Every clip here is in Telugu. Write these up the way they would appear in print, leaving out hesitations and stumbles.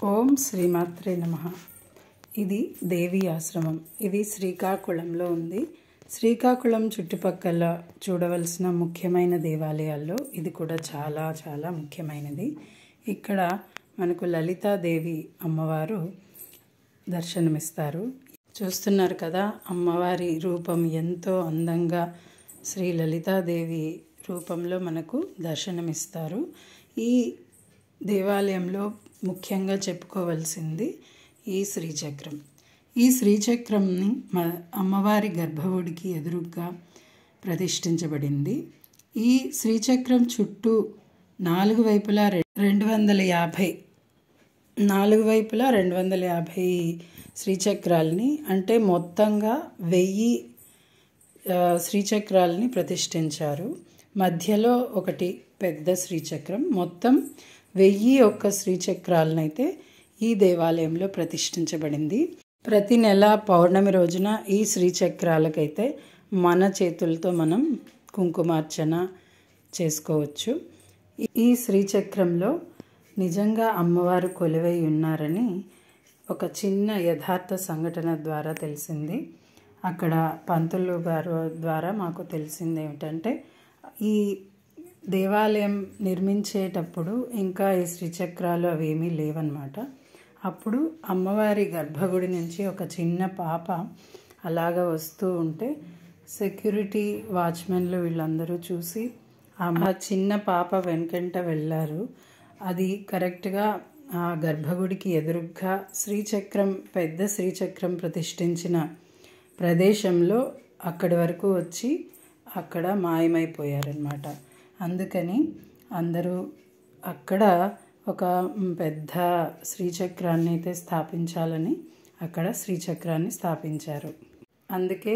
ఓం శ్రీమాత్రే నమః. ఇది దేవి ఆశ్రమం. ఇది శ్రీకాకుళంలో ఉంది. శ్రీకాకుళం చుట్టుపక్కల చూడవలసిన ముఖ్యమైన దేవాలయాల్లో ఇది కూడా చాలా చాలా ముఖ్యమైనది. ఇక్కడ మనకు లలితాదేవి అమ్మవారు దర్శనమిస్తారు. చూస్తున్నారు కదా, అమ్మవారి రూపం ఎంతో అందంగా శ్రీ లలితాదేవి రూపంలో మనకు దర్శనమిస్తారు. ఈ దేవాలయంలో ముఖ్యంగా చెప్పుకోవాల్సింది ఈ శ్రీచక్రం. ఈ శ్రీచక్రంని అమ్మవారి గర్భగుడికి ఎదురుగా ప్రతిష్ఠించబడింది. ఈ శ్రీచక్రం చుట్టూ నాలుగు వైపులా 250 శ్రీచక్రాలని, అంటే మొత్తంగా 1000 శ్రీచక్రాలని ప్రతిష్ఠించారు. మధ్యలో ఒకటి పెద్ద శ్రీచక్రం. మొత్తం 1001 శ్రీచక్రాలనైతే ఈ దేవాలయంలో ప్రతిష్ఠించబడింది. ప్రతి నెల పౌర్ణమి రోజున ఈ శ్రీచక్రాలకైతే మన చేతులతో మనం కుంకుమార్చన చేసుకోవచ్చు. ఈ శ్రీచక్రంలో నిజంగా అమ్మవారు కొలువై ఉన్నారని ఒక చిన్న యథార్థ సంఘటన ద్వారా తెలిసింది. అక్కడ పంతులు గారు ద్వారా మాకు తెలిసింది ఏమిటంటే, ఈ దేవాలయం నిర్మించేటప్పుడు ఇంకా ఈ శ్రీచక్రాలు అవేమీ లేవన్నమాట. అప్పుడు అమ్మవారి గర్భగుడి నుంచి ఒక చిన్న పాప అలాగ వస్తూ ఉంటే సెక్యూరిటీ వాచ్మెన్లు వీళ్ళందరూ చూసి ఆ చిన్న పాప వెనకంట వెళ్ళారు. అది కరెక్ట్గా ఆ గర్భగుడికి ఎదురుగ్గా శ్రీచక్రం, పెద్ద శ్రీచక్రం ప్రతిష్ఠించిన ప్రదేశంలో అక్కడి వరకు వచ్చి అక్కడ మాయమైపోయారన్నమాట. అందుకని అందరూ అక్కడ ఒక పెద్ద శ్రీచక్రాన్ని అయితే స్థాపించాలని అక్కడ శ్రీచక్రాన్ని స్థాపించారు. అందుకే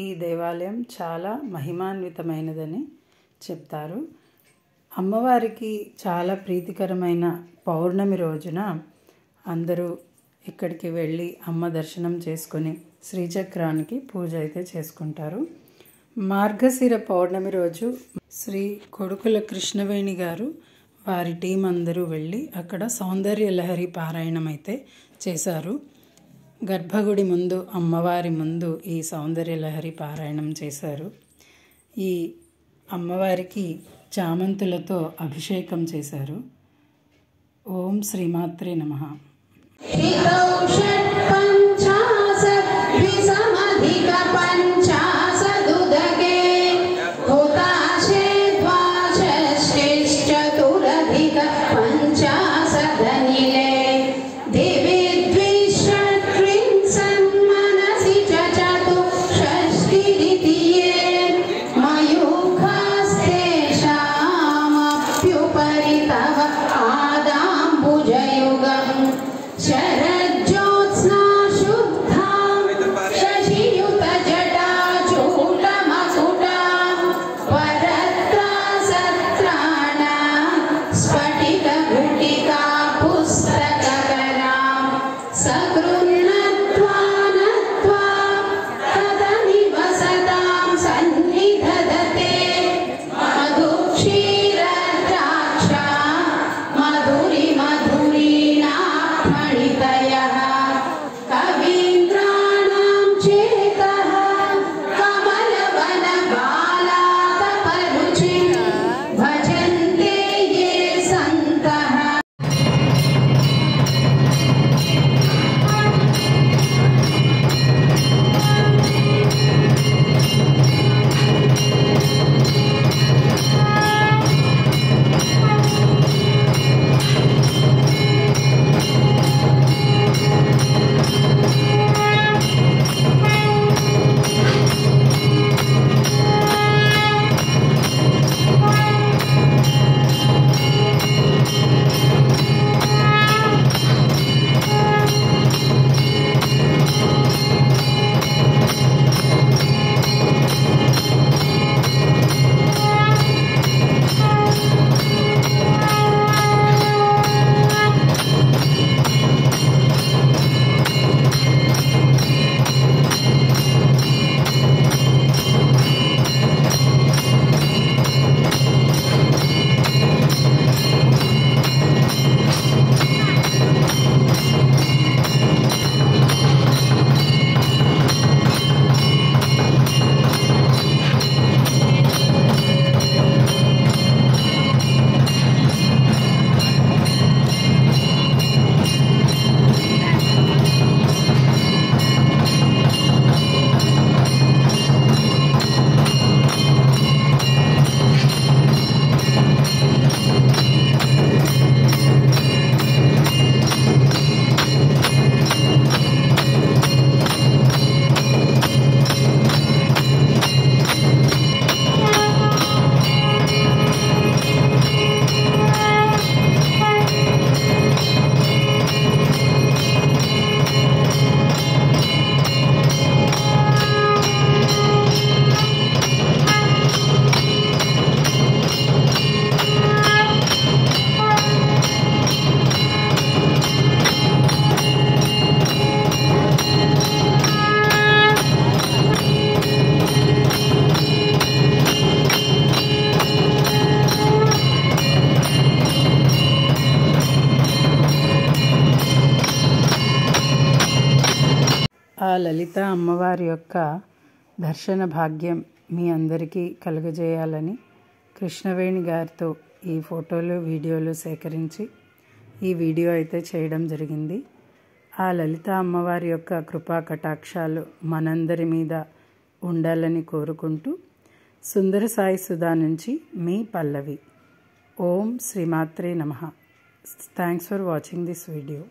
ఈ దేవాలయం చాలా మహిమాన్వితమైనదని చెప్తారు. అమ్మవారికి చాలా ప్రీతికరమైన పౌర్ణమి రోజున అందరూ ఇక్కడికి వెళ్ళి అమ్మ దర్శనం చేసుకొని శ్రీచక్రానికి పూజ అయితే చేసుకుంటారు. మార్గశిర పౌర్ణమి రోజు శ్రీ కొడుకుల కృష్ణవేణి గారు వారి టీం అందరూ వెళ్ళి అక్కడ సౌందర్య లహరి పారాయణం అయితే చేశారు. గర్భగుడి ముందు, అమ్మవారి ముందు ఈ సౌందర్య లహరి పారాయణం చేశారు. ఈ అమ్మవారికి చామంతులతో అభిషేకం చేశారు. ఓం శ్రీమాత్రే నమః. మధురీనా ఫణితయః లలిత అమ్మవారి యొక్క దర్శన భాగ్యం మీ అందరికీ కలుగజేయాలని కృష్ణవేణి గారితో ఈ ఫోటోలు వీడియోలు సేకరించి ఈ వీడియో అయితే చేయడం జరిగింది. ఆ లలిత అమ్మవారి యొక్క కృపా కటాక్షాలు మనందరి మీద ఉండాలని కోరుకుంటూ సుందర సాయి సుధా నుంచి మీ పల్లవి. ఓం శ్రీమాత్రే నమః. Thanks for watching this video.